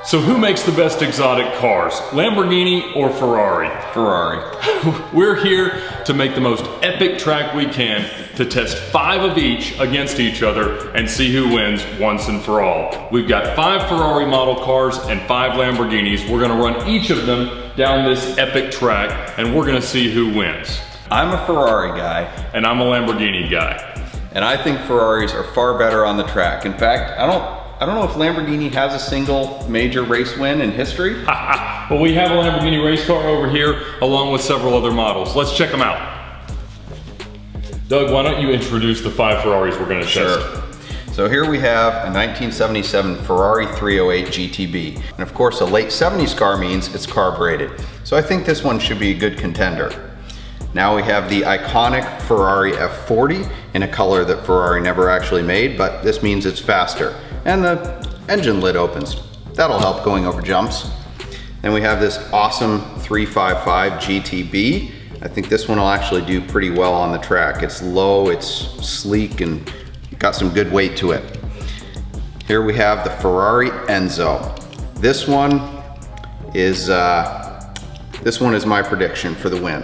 So who makes the best exotic cars, Lamborghini or Ferrari? Ferrari. We're here to make the most epic track we can to test 5 of each against each other and see who wins once and for all. We've got 5 Ferrari model cars and 5 Lamborghinis. We're gonna run each of them down this epic track and we're gonna see who wins. I'm a Ferrari guy. And I'm a Lamborghini guy. And I think Ferraris are far better on the track. In fact, I don't know if Lamborghini has a single major race win in history. Well, we have a Lamborghini race car over here along with several other models. Let's check them out. Doug, why don't you introduce the 5 Ferraris we're gonna test? So here we have a 1977 Ferrari 308 GTB. And of course, a late 70s car means it's carbureted. So I think this one should be a good contender. Now we have the iconic Ferrari F40 in a color that Ferrari never actually made, but this means it's faster. And the engine lid opens. That'll help going over jumps. Then we have this awesome 355 GTB. I think this one will actually do pretty well on the track. It's low, it's sleek, and got some good weight to it. Here we have the Ferrari Enzo. This one is my prediction for the win.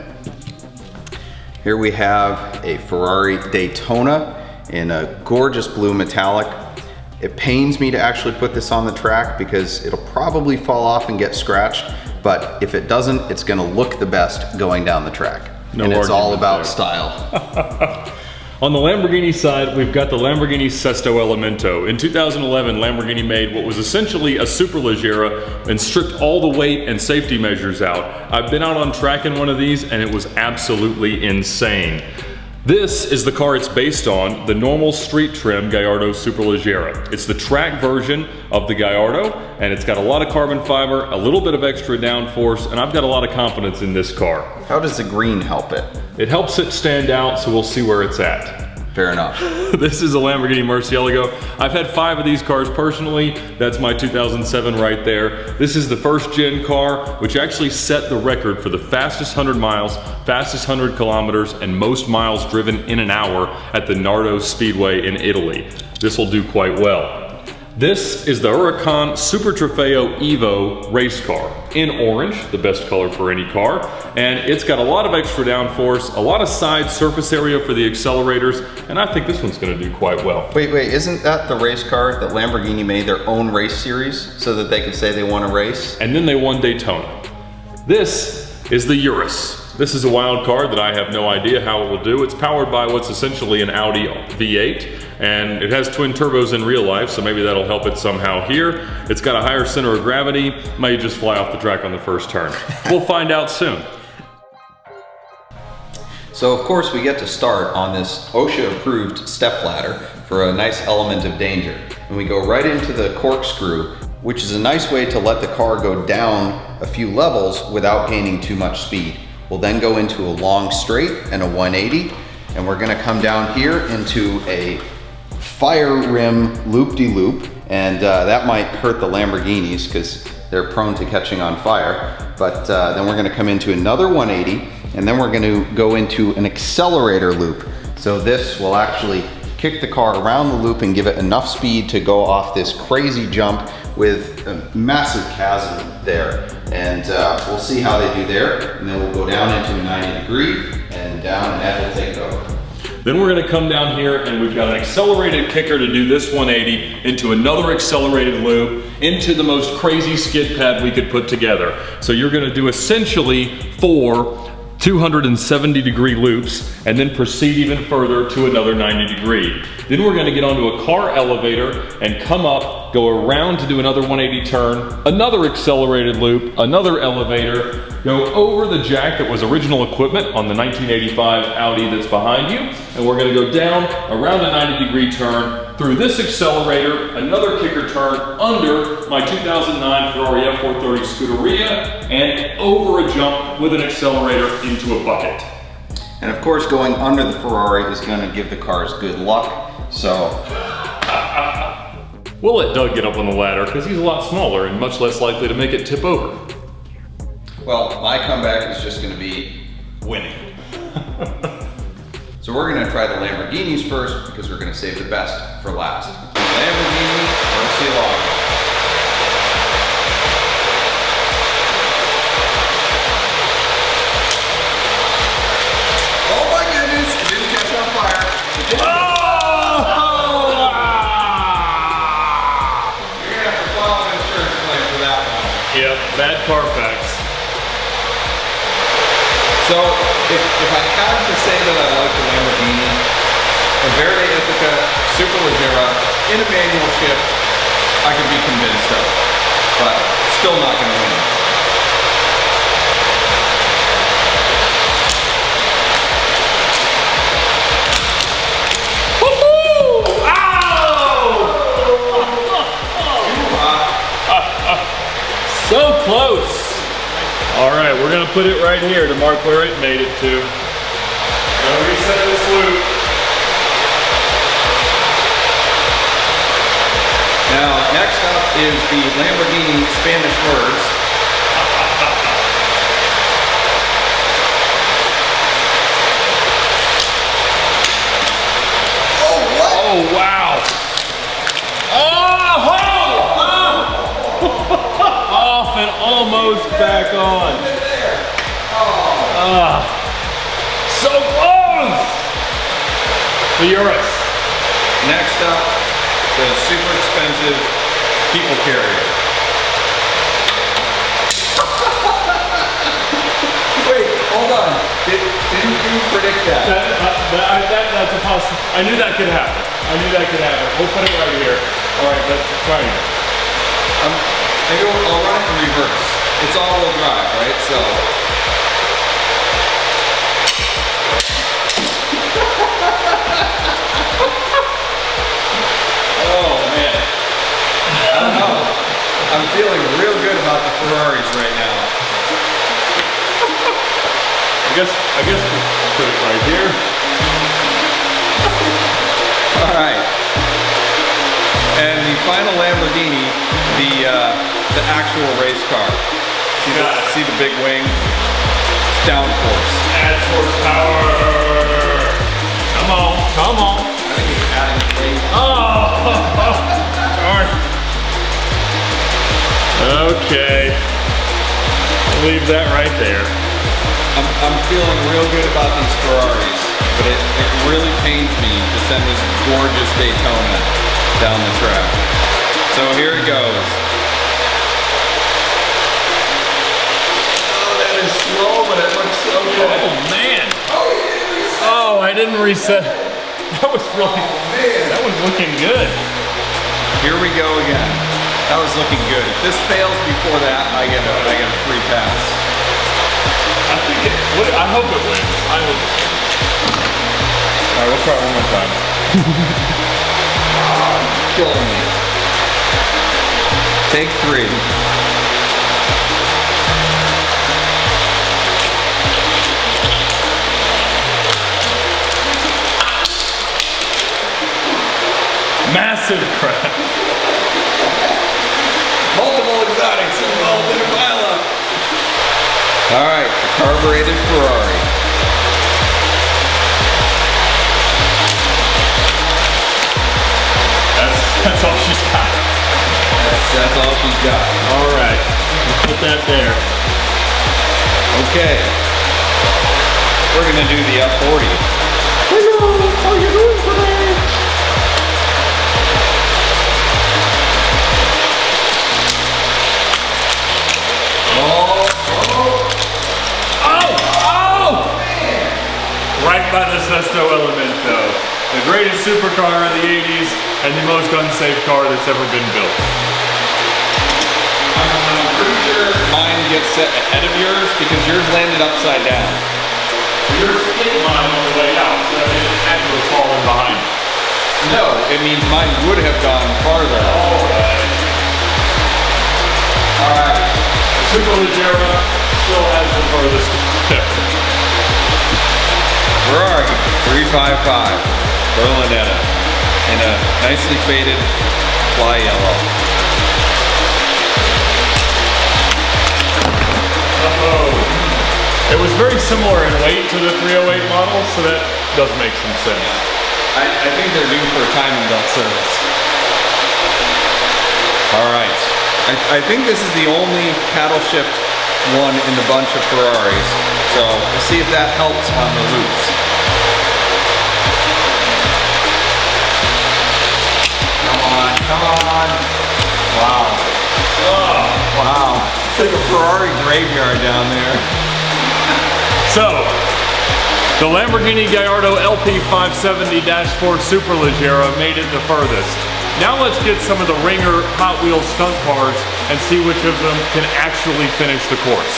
Here we have a Ferrari Daytona in a gorgeous blue metallic. It pains me to actually put this on the track because it'll probably fall off and get scratched, but if it doesn't, it's gonna look the best going down the track. And it's all about style. On the Lamborghini side, we've got the Lamborghini Sesto Elemento. In 2011, Lamborghini made what was essentially a Superleggera and stripped all the weight and safety measures out. I've been out on track in one of these and it was absolutely insane. This is the car it's based on, the normal street trim Gallardo Superleggera. It's the track version of the Gallardo, and it's got a lot of carbon fiber, a little bit of extra downforce, and I've got a lot of confidence in this car. How does the green help it? It helps it stand out, so we'll see where it's at. Fair enough. This is a Lamborghini Murcielago. I've had 5 of these cars personally. That's my 2007 right there. This is the first gen car, which actually set the record for the fastest 100 miles, fastest 100 kilometers, and most miles driven in an hour at the Nardo Speedway in Italy. This will do quite well. This is the Huracan Super Trofeo Evo race car in orange, the best color for any car, and it's got a lot of extra downforce, a lot of side surface area for the accelerators, and I think this one's going to do quite well. Wait, isn't that the race car that Lamborghini made their own race series so that they could say they won a race? And then they won Daytona. This is the Urus. This is a wild card that I have no idea how it will do. It's powered by what's essentially an Audi V8, and it has twin turbos in real life, so maybe that'll help it somehow here. It's got a higher center of gravity, may just fly off the track on the first turn. We'll find out soon. So of course we get to start on this OSHA approved step ladder for a nice element of danger. And we go right into the corkscrew, which is a nice way to let the car go down a few levels without gaining too much speed. We'll then go into a long straight and a 180, and we're gonna come down here into a fire rim loop-de-loop, and that might hurt the Lamborghinis because they're prone to catching on fire. But then we're gonna come into another 180, and then we're gonna go into an accelerator loop. So this will actually kick the car around the loop and give it enough speed to go off this crazy jump with a massive chasm there. And we'll see how they do there. And then we'll go down into a 90 degree and down, and Ed will take over. Then we're gonna come down here and we've got an accelerated kicker to do this 180 into another accelerated loop into the most crazy skid pad we could put together. So you're gonna do essentially 4 270-degree loops and then proceed even further to another 90 degree. Then we're gonna get onto a car elevator and come up, go around to do another 180 turn, another accelerated loop, another elevator, go over the jack that was original equipment on the 1985 Audi that's behind you, and we're gonna go down around a 90-degree turn, through this accelerator, another kicker turn under my 2009 Ferrari F430 Scuderia, and over a jump with an accelerator into a bucket. And of course, going under the Ferrari is gonna give the cars good luck, so. We'll let Doug get up on the ladder because he's a lot smaller and much less likely to make it tip over. Well, my comeback is just gonna be winning. So we're gonna try the Lamborghinis first because we're gonna save the best for last. Lamborghini Murcielago. Yep, bad Carfax. So, if I had to say that I like the Lamborghini, a Verde Ithaca Superleggera in a manual shift, I could be convinced of, but still not going to win. So close. All right, we're gonna put it right here to mark where it made it to. Gonna reset this loop. Now, next up is the Lamborghini Spanish words. Oh, what? Oh, wow. Off and almost back on. So close. The Urus. Next up, the super expensive people carrier. Wait, hold on. Didn't you predict that? That's a possible. I knew that could happen. We'll put it right here. All right, let's try it. Maybe I'll run it in reverse. It's all-wheel drive, right? So. Oh man. I don't know. I'm feeling real good about the Ferraris right now. I guess we'll put it right here. All right. And the final Lamborghini, the actual race car. See the big wing? It's downforce. Add horsepower. Come on. I think it's adding weight. Darn. Okay. I'll leave that right there. I'm feeling real good about these Ferraris, but it really pains me to send this gorgeous Daytona down the track. So here it goes. Oh, that is slow, but it looks so good. Oh man. Oh, you didn't reset. Oh, I didn't reset. That was really. Oh, man. That was looking good. Here we go again. That was looking good. If this fails before that, I get a free pass. I think it. I hope it wins. I hope it wins. All right, we'll try it one more time. Killing me. Take 3. Massive crash. Multiple exotics involved in a pileup. All right, the carbureted Ferrari. That's all she's got. That's all she's got. All right, we'll put that there. Okay. We're gonna do the F40. Hello, how you doing today? Right by the Sesto Elemento, the greatest supercar of the 80s and the most unsafe car that's ever been built. I'm pretty sure mine gets set ahead of yours because yours landed upside down. Yours hit mine on the way out, so it had to have fallen behind. No, it means mine would have gone farther. Alright. Superleggera still has the furthest tip. Ferrari 355 Berlinetta in a nicely faded fly yellow. It was very similar in weight to the 308 model, so that does make some sense. I think they're due for a timing belt service. Alright. I think this is the only paddle shift one in the bunch of Ferraris, so we'll see if that helps on the loops. Come on. Wow. Oh, Wow. It's like a Ferrari graveyard down there. So, the Lamborghini Gallardo LP 570-4 Superleggera made it the furthest. Now let's get some of the ringer Hot Wheels stunt cars and see which of them can actually finish the course.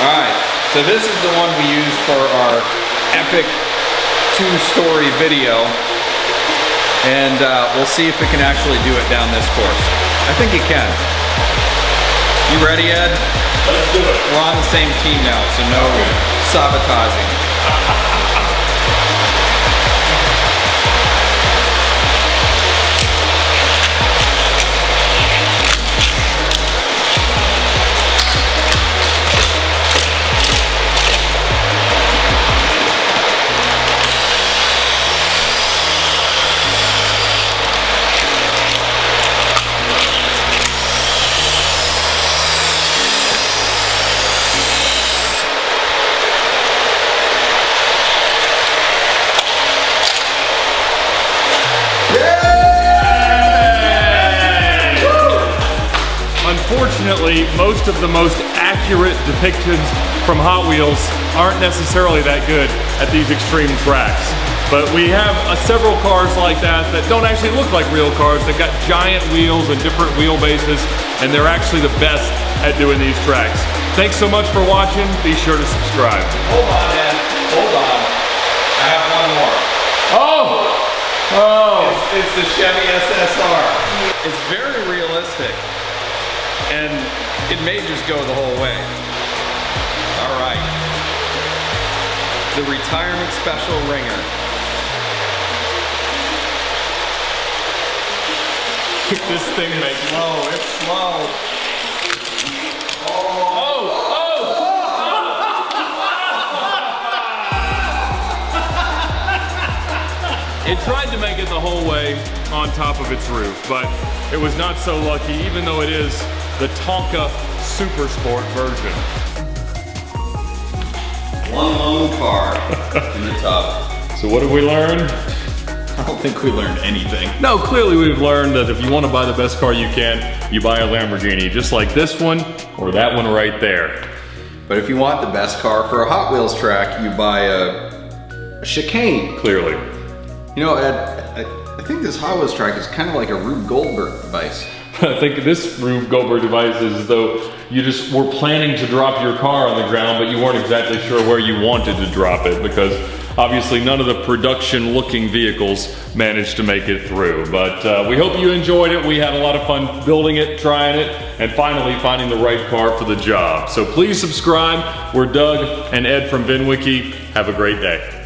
Alright, so this is the one we used for our epic 2-story video. And we'll see if it can actually do it down this course. I think it can. You ready, Ed? Let's do it. We're on the same team now, so no sabotaging. Unfortunately, most of the most accurate depictions from Hot Wheels aren't necessarily that good at these extreme tracks. But we have several cars like that that don't actually look like real cars. They've got giant wheels and different wheelbases, and they're actually the best at doing these tracks. Thanks so much for watching. Be sure to subscribe. Hold on, Ed. Hold on. I have one more. It's the Chevy SSR. It's very realistic. And it may just go the whole way. All right. The retirement special ringer. This thing makes slow. It's slow. It tried to make it the whole way on top of its roof, but it was not so lucky, even though it is the Tonka Super Sport version. One lone car in the tub. So what have we learned? I don't think we learned anything. No, clearly we've learned that if you want to buy the best car you can, you buy a Lamborghini, just like this one or that one right there. But if you want the best car for a Hot Wheels track, you buy a chicane. Clearly. You know, Ed, I think this Hot Wheels track is kind of like a Rube Goldberg device. I think this Rube Goldberg device is as though you just were planning to drop your car on the ground, but you weren't exactly sure where you wanted to drop it, because obviously none of the production looking vehicles managed to make it through. But we hope you enjoyed it. We had a lot of fun building it, trying it, and finally finding the right car for the job. So please subscribe. We're Doug and Ed from VinWiki. Have a great day.